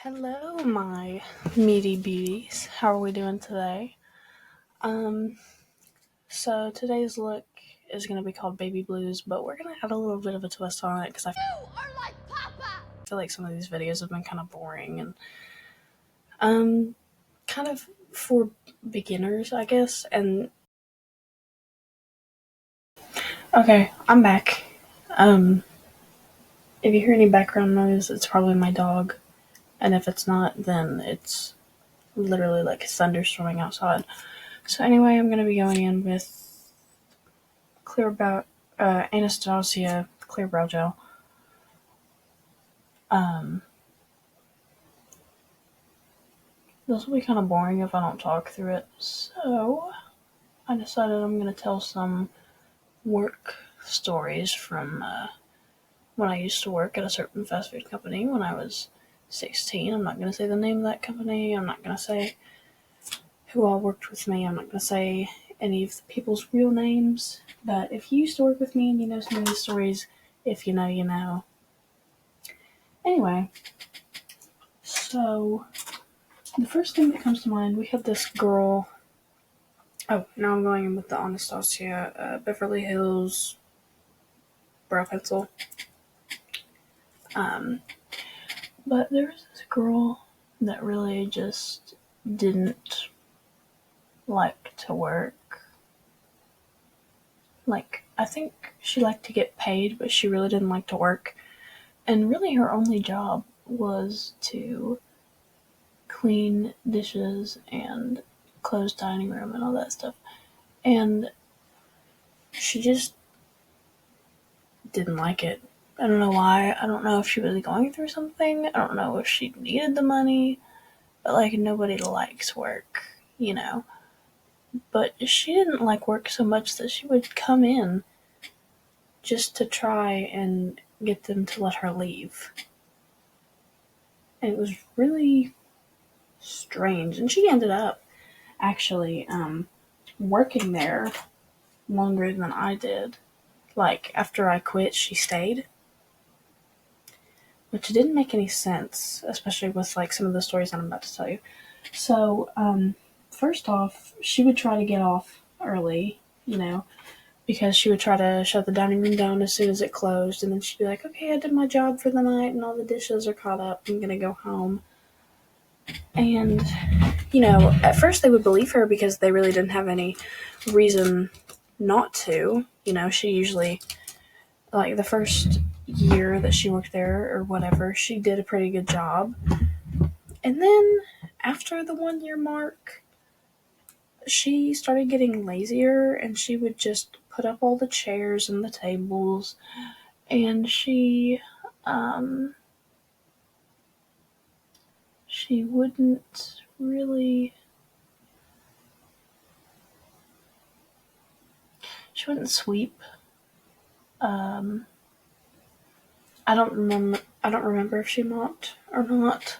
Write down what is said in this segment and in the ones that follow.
Hello, my meaty beauties. How are we doing today? Um, so today's look is going to be called Baby Blues, but we're going to add a little bit of a twist on it because I feel like some of these videos have been kind of boring and kind of for beginners, I guess. And okay, I'm back. If you hear any background noise, it's probably my dog, and if it's not, then it's literally like thunderstorming outside. So anyway, I'm going to be going in with clear brow, Anastasia clear brow gel. This will be kind of boring if I don't talk through it. So I decided I'm going to tell some work stories from when I used to work at a certain fast food company when I was 16. I'm not going to say the name of that company. I'm not going to say who all worked with me. I'm not going to say any of the people's real names. But if you used to work with me and you know some of these stories, if you know, you know. Anyway, so the first thing that comes to mind, we had this girl. Oh, now I'm going in with the Anastasia Beverly Hills brow pencil. But there was this girl that really just didn't like to work. Like, I think she liked to get paid, but she really didn't like to work. And really, her only job was to clean dishes and close dining room and all that stuff. And she just didn't like it. I don't know why. I don't know if she was going through something. I don't know if she needed the money. But, like, nobody likes work, you know. But she didn't like work so much that she would come in just to try and get them to let her leave. And it was really strange. And she ended up actually working there longer than I did. Like, after I quit, she stayed. Which didn't make any sense, especially with, like, some of the stories that I'm about to tell you. So, first off, she would try to get off early, you know, because she would try to shut the dining room down as soon as it closed, and then she'd be like, okay, I did my job for the night, and all the dishes are caught up, I'm gonna go home. And, you know, at first they would believe her because they really didn't have any reason not to. You know, she usually, like, the first year that she worked there or whatever, she did a pretty good job. And then after the 1 year mark, she started getting lazier and she would just put up all the chairs and the tables, and she wouldn't really she wouldn't sweep. I don't remember if she mopped or not,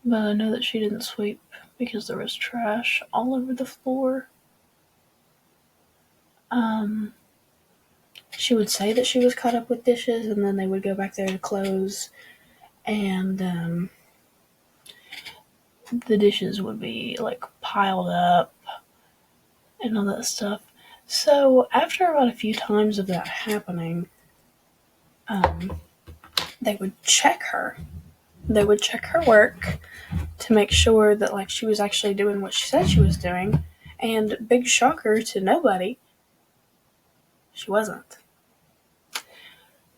but I know that she didn't sweep because there was trash all over the floor. She would say that she was caught up with dishes, and then they would go back there to close, and the dishes would be, like, piled up and all that stuff. So after about a few times of that happening, they would check her. They would check her work to make sure that, like, she was actually doing what she said she was doing. And big shocker to nobody, she wasn't.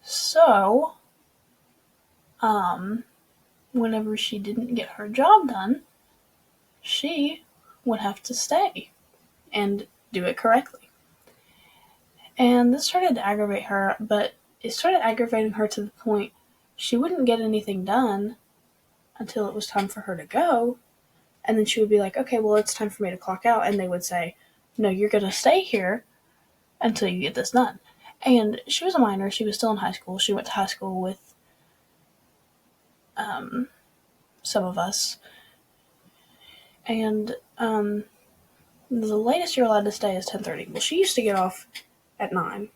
So, whenever she didn't get her job done, she would have to stay and do it correctly. And this started to aggravate her, but it started aggravating her to the point she wouldn't get anything done until it was time for her to go. And then she would be like, okay, well, it's time for me to clock out. And they would say, no, you're going to stay here until you get this done. And she was a minor. She was still in high school. She went to high school with some of us. And the latest you're allowed to stay is 10:30. Well, she used to get off at 9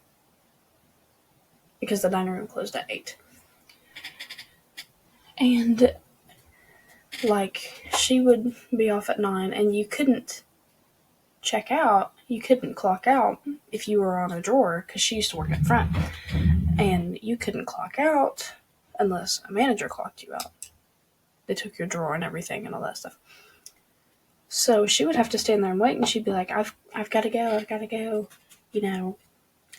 because the dining room closed at 8. And like she would be off at 9 and you couldn't check out, you couldn't clock out if you were on a drawer because she used to work at front, and you couldn't clock out unless a manager clocked you out. They took your drawer and everything and all that stuff. So she would have to stand there and wait, and she'd be like, I've got to go,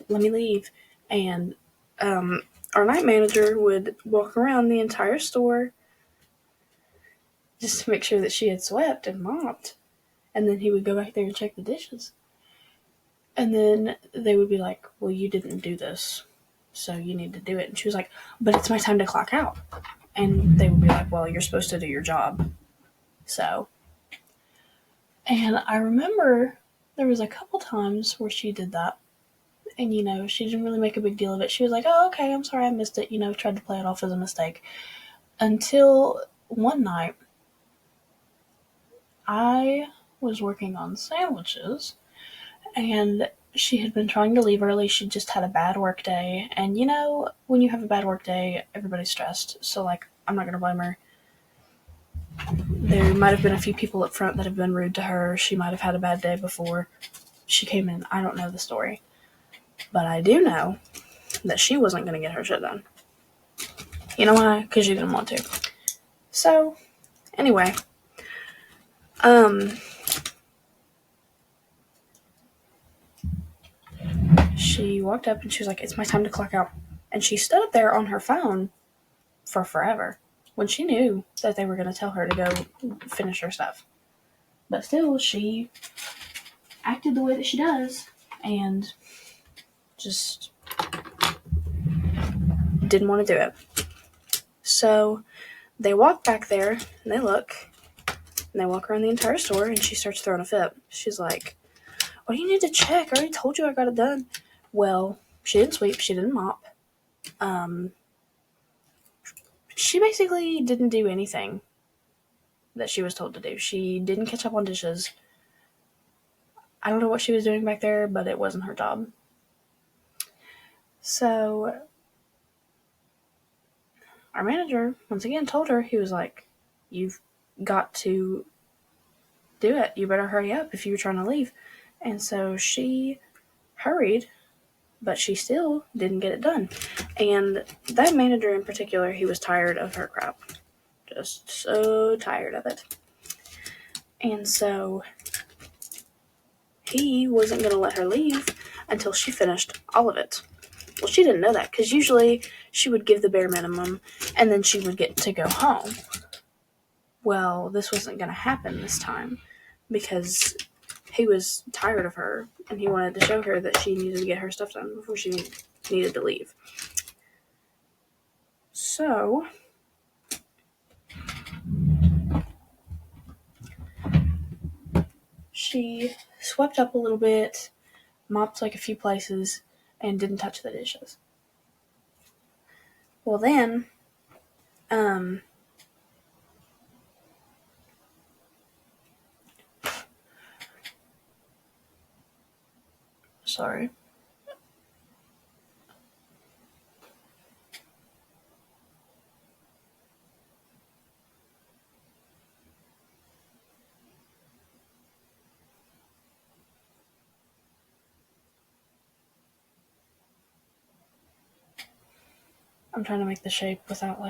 let me leave. And our night manager would walk around the entire store just to make sure that she had swept and mopped. And then he would go back there and check the dishes. And then they would be like, well, you didn't do this, so you need to do it. And she was like, but it's my time to clock out. And they would be like, well, you're supposed to do your job. So. And I remember there was a couple times where she did that. And, she didn't really make a big deal of it. She was like, oh, okay, I'm sorry I missed it. Tried to play it off as a mistake. Until one night, I was working on sandwiches, and she had been trying to leave early. She just had a bad work day. And, when you have a bad work day, everybody's stressed. So, I'm not going to blame her. There might have been a few people up front that have been rude to her. She might have had a bad day before she came in. I don't know the story. But I do know that she wasn't going to get her shit done. You know why? Because she didn't want to. So, anyway. She walked up and she was like, it's my time to clock out. And she stood up there on her phone for forever when she knew that they were going to tell her to go finish her stuff. But still, she acted the way that she does and just didn't want to do it. So they walk back there and they look and they walk around the entire store and she starts throwing a fit. She's like, what do you need to check? I already told you I got it done. Well, she didn't sweep, she didn't mop. She basically didn't do anything that she was told to do. She didn't catch up on dishes. I don't know what she was doing back there, but it wasn't her job. So our manager, once again, told her, he was like, you've got to do it. You better hurry up if you were trying to leave. And so she hurried, but she still didn't get it done. And that manager in particular, he was tired of her crap. Just so tired of it. And so he wasn't going to let her leave until she finished all of it. Well, she didn't know that, because usually she would give the bare minimum and then she would get to go home. Well, this wasn't going to happen this time because he was tired of her and he wanted to show her that she needed to get her stuff done before she needed to leave. So she swept up a little bit, mopped a few places, and didn't touch the dishes. Well, then, sorry. I'm trying to make the shape without,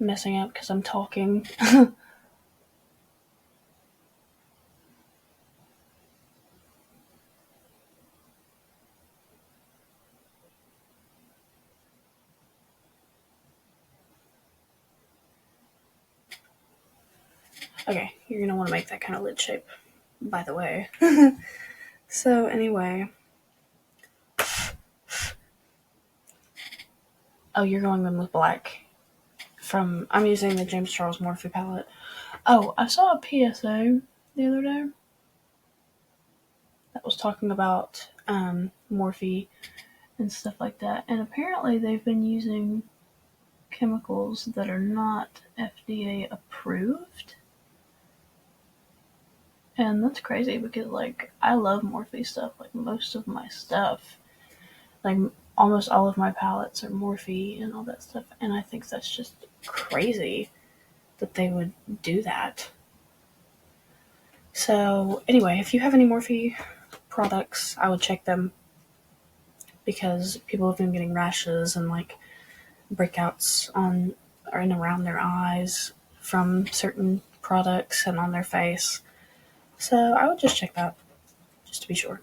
messing up because I'm talking. Okay, you're going to want to make that kind of lid shape, by the way. So, anyway. Oh, you're going in with black. I'm using the James Charles Morphe palette. Oh, I saw a PSA the other day that was talking about Morphe and stuff like that. And apparently they've been using chemicals that are not FDA approved. And that's crazy because, I love Morphe stuff. Most of my stuff, almost all of my palettes are Morphe and all that stuff, and I think that's just crazy that they would do that. So anyway, if you have any Morphe products, I would check them, because people have been getting rashes and like breakouts on or in around their eyes from certain products and on their face. So I would just check that, just to be sure.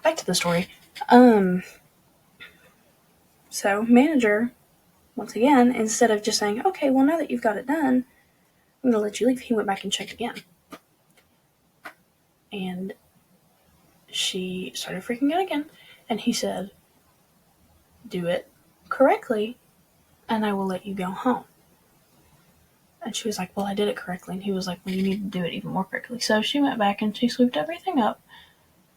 Back to the story. So manager, once again, instead of just saying, okay, well, now that you've got it done, I'm going to let you leave, he went back and checked again. And she started freaking out again. And he said, do it correctly, and I will let you go home. And she was like, well, I did it correctly. And he was like, well, you need to do it even more correctly. So she went back and she swept everything up,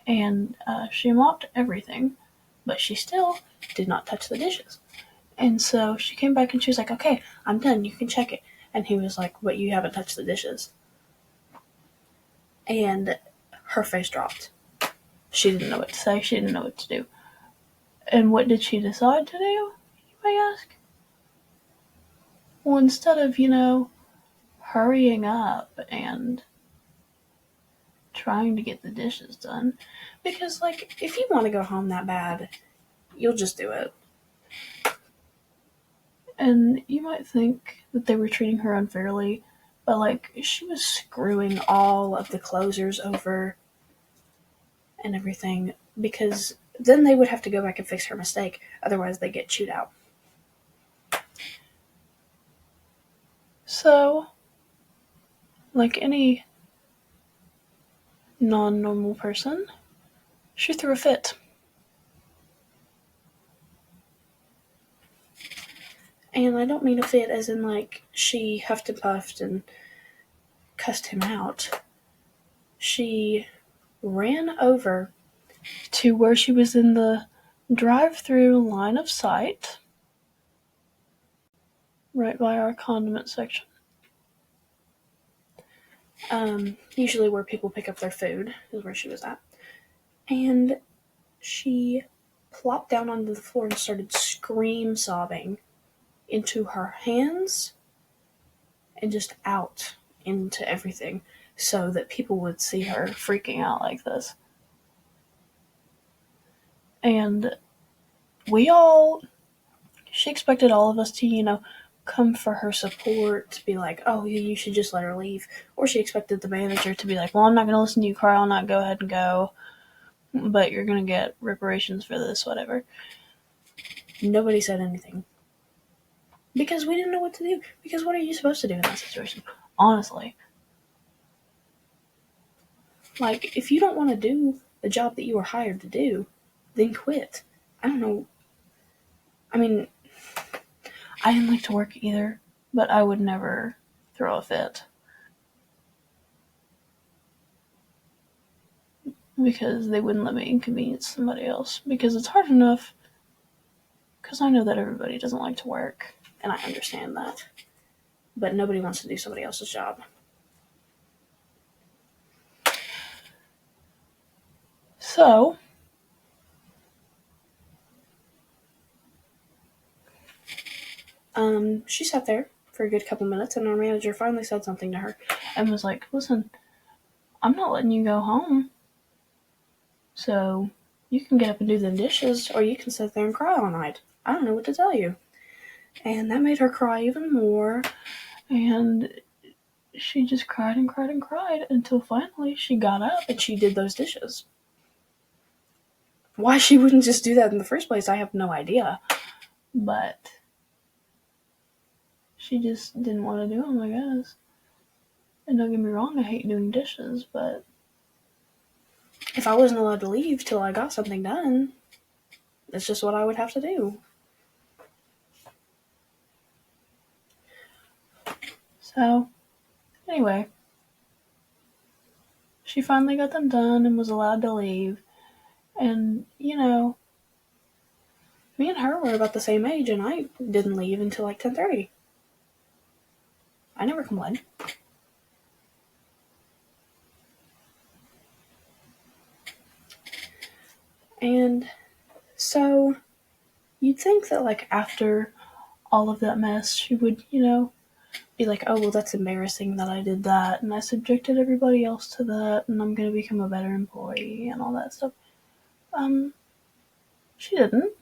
and she mopped everything, but she still did not touch the dishes. And so she came back and she was like, okay, I'm done. You can check it. And he was like, but you haven't touched the dishes. And her face dropped. She didn't know what to say. She didn't know what to do. And what did she decide to do, you may ask? Well, instead of, hurrying up and trying to get the dishes done, because, like, if you want to go home that bad, you'll just do it. And you might think that they were treating her unfairly, but, like, she was screwing all of the closers over and everything, because then they would have to go back and fix her mistake. Otherwise, they get chewed out. So, like any non-normal person, she threw a fit. And I don't mean a fit as in, like, she huffed and puffed and cussed him out. She ran over to where she was in the drive-through line of sight, right by our condiment section. Usually where people pick up their food is where she was at. And she plopped down onto the floor and started sobbing into her hands and just out into everything, so that people would see her freaking out like this. And she expected all of us to, come for her support, to be like, oh, you should just let her leave. Or she expected the manager to be like, well, I'm not going to listen to you cry all night, go ahead and go, but you're going to get reparations for this, whatever. Nobody said anything. Because we didn't know what to do. Because what are you supposed to do in that situation? Honestly. Like, if you don't want to do the job that you were hired to do, then quit. I don't know. I mean, I didn't like to work either, but I would never throw a fit. Because they wouldn't let me inconvenience somebody else. Because it's hard enough. Because I know that everybody doesn't like to work, and I understand that. But nobody wants to do somebody else's job. So, she sat there for a good couple minutes, and our manager finally said something to her and was like, listen, I'm not letting you go home. So, you can get up and do the dishes, or you can sit there and cry all night. I don't know what to tell you. And that made her cry even more, and she just cried and cried and cried until finally she got up and she did those dishes. Why she wouldn't just do that in the first place, I have no idea. But she just didn't want to do them, I guess. And don't get me wrong, I hate doing dishes, but if I wasn't allowed to leave till I got something done, that's just what I would have to do. So, anyway, she finally got them done and was allowed to leave. And, me and her were about the same age, and I didn't leave until like 10:30. I never complained. And So you'd think that, like, after all of that mess, she would, be like, oh, well, that's embarrassing that I did that, and I subjected everybody else to that, and I'm gonna become a better employee, and all that stuff. Um, she didn't.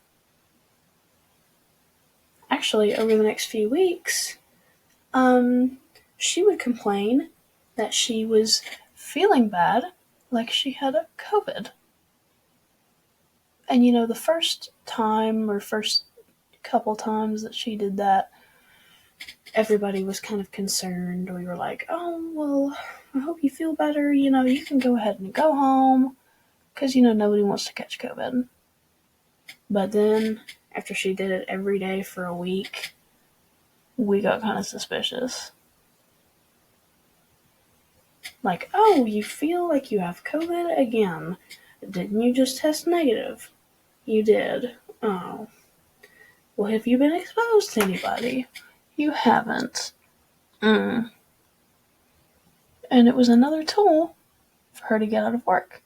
Actually, over the next few weeks, um, she would complain that she was feeling bad, like she had a COVID. And the first time or first couple times that she did that, everybody was kind of concerned. We were like, oh, well, I hope you feel better. You can go ahead and go home because, nobody wants to catch COVID. But then, after she did it every day for a week, we got kind of suspicious. Like, oh, you feel like you have COVID again. Didn't you just test negative? You did. Oh. Well, have you been exposed to anybody? You haven't. And it was another tool for her to get out of work.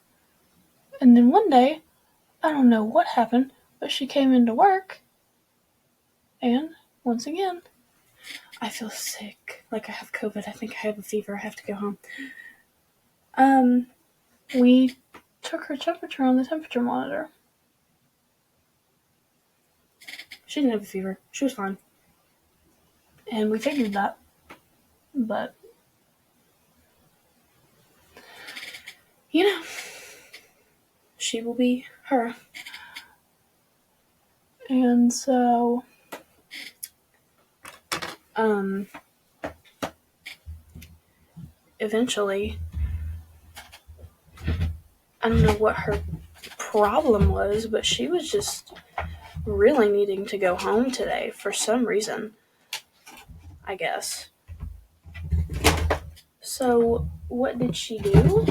And then one day, I don't know what happened, but she came into work, and once again, I feel sick. Like I have COVID. I think I have a fever. I have to go home. We took her temperature on the temperature monitor. She didn't have a fever. She was fine. And we figured that. But, she will be her. And so, eventually, I don't know what her problem was, but she was just really needing to go home today for some reason, I guess. So, what did she do?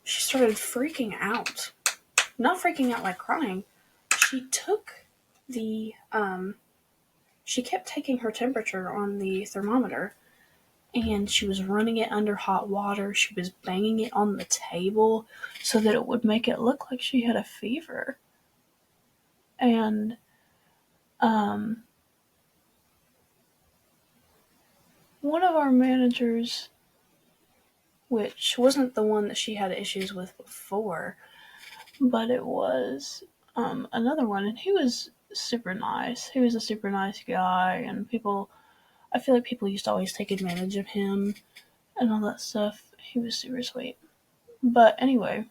She started freaking out. Not freaking out like crying. She took she kept taking her temperature on the thermometer, and she was running it under hot water. She was banging it on the table so that it would make it look like she had a fever. And one of our managers, which wasn't the one that she had issues with before, but it was another one, and he was super nice. He was a super nice guy, and I feel like people used to always take advantage of him and all that stuff. He was super sweet. But anyway,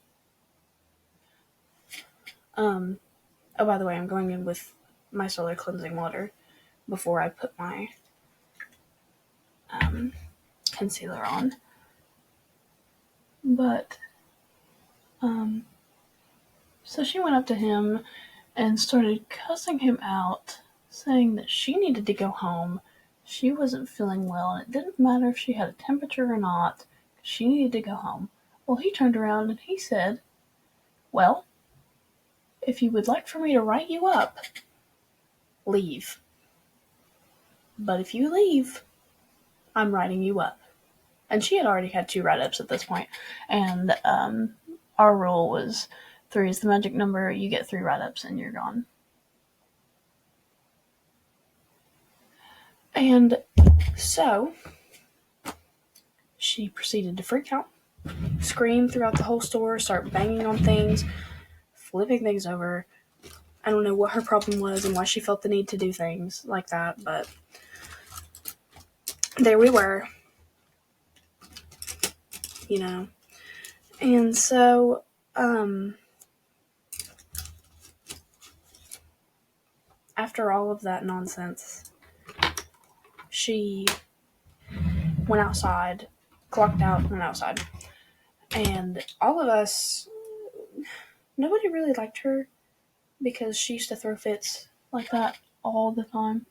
oh, by the way, I'm going in with my solar cleansing water before I put my concealer on. But, so she went up to him and started cussing him out, saying that she needed to go home. She wasn't feeling well, and it didn't matter if she had a temperature or not. She needed to go home. Well, he turned around and he said, well, if you would like for me to write you up, leave. But if you leave, I'm writing you up. And she had already had 2 write-ups at this point. And our rule was 3 is the magic number. You get 3 write-ups and you're gone. And so she proceeded to freak out, scream throughout the whole store, start banging on things, flipping things over. I don't know what her problem was and why she felt the need to do things like that, but there we were. And so, after all of that nonsense, she went outside, clocked out, went outside. And all of us, nobody really liked her because she used to throw fits like that all the time.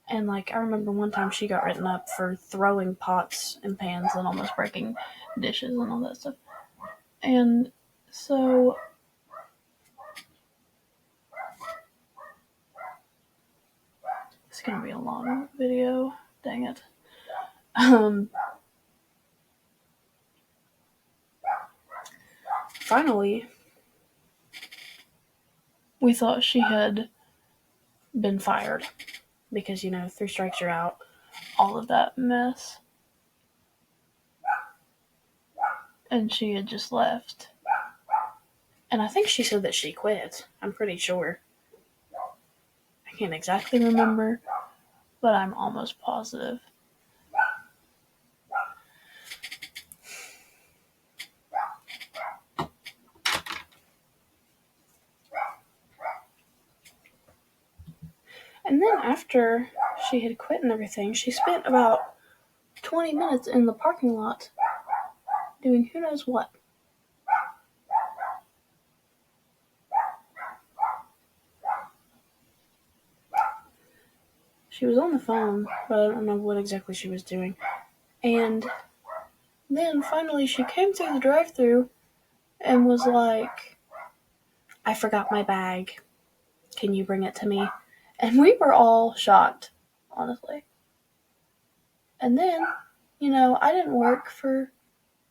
And, I remember one time she got written up for throwing pots and pans and almost breaking dishes and all that stuff. And so, it's going to be a long video. Dang it. finally, we thought she had been fired because, 3 strikes you're out, all of that mess. And she had just left. And I think she said that she quit. I'm pretty sure. I can't exactly remember, but I'm almost positive. And then after she had quit and everything, she spent about 20 minutes in the parking lot doing who knows what. She was on the phone, but I don't know what exactly she was doing. And then finally she came through the drive-thru and was like, "I forgot my bag. Can you bring it to me?" And we were all shocked, honestly. And then, I didn't work for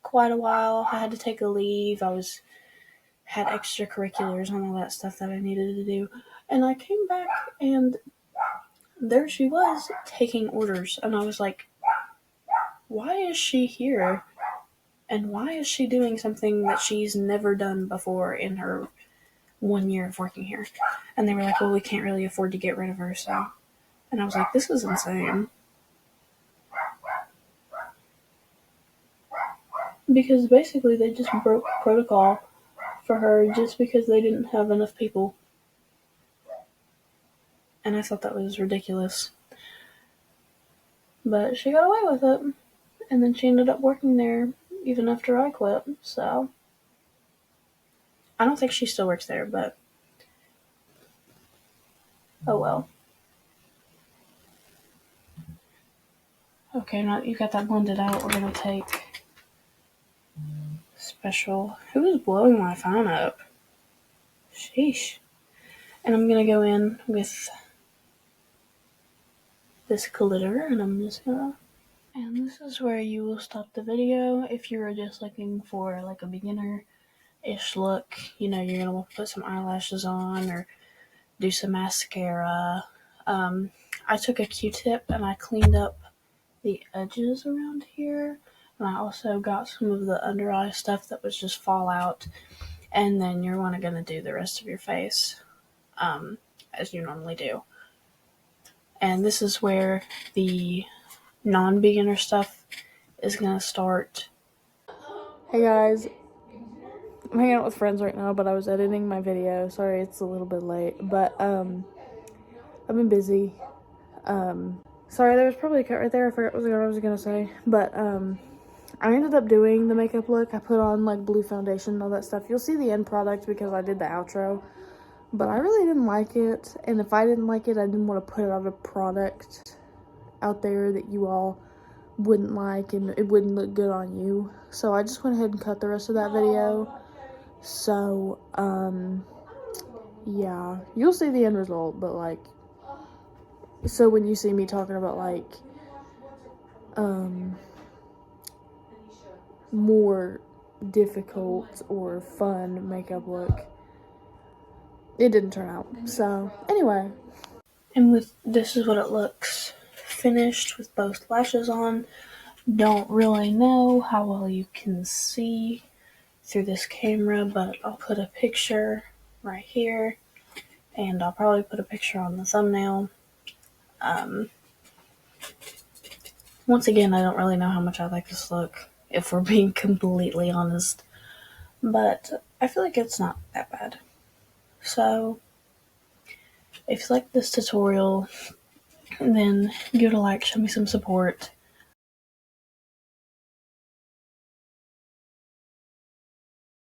quite a while. I had to take a leave. Had extracurriculars and all that stuff that I needed to do. And I came back and there she was taking orders. And I was like, why is she here? And why is she doing something that she's never done before in her 1 year of working here? And they were like, well, we can't really afford to get rid of her, so. And I was like, this is insane. Because basically they just broke protocol for her just because they didn't have enough people. And I thought that was ridiculous. But she got away with it. And then she ended up working there even after I quit, so. I don't think she still works there, but. Oh well. Okay, now you got that blended out, we're gonna take special. Who is blowing my phone up? Sheesh. And I'm gonna go in with this glitter, and I'm just gonna. And this is where you will stop the video if you're just looking for like a beginner-ish look. You're gonna put some eyelashes on or do some mascara. I took a Q-tip and I cleaned up the edges around here. And I also got some of the under eye stuff that was just fallout. And then you're going to do the rest of your face as you normally do. And this is where the non-beginner stuff is going to start. Hey guys, I'm hanging out with friends right now, but I was editing my video. Sorry it's a little bit late, but I've been busy. Sorry, there was probably a cut right there. I forgot what I was gonna say. But, I ended up doing the makeup look. I put on, like, blue foundation and all that stuff. You'll see the end product because I did the outro. But I really didn't like it. And if I didn't like it, I didn't want to put out a product out there that you all wouldn't like and it wouldn't look good on you. So I just went ahead and cut the rest of that video. So, yeah. You'll see the end result, but, like, so when you see me talking about, like, more difficult or fun makeup look, it didn't turn out. So, anyway. And this is what it looks finished with both lashes on. Don't really know how well you can see through this camera, but I'll put a picture right here, and I'll probably put a picture on the thumbnail. Once again, I don't really know how much I like this look, if we're being completely honest, but I feel like it's not that bad. So, if you like this tutorial, then give it a like, show me some support,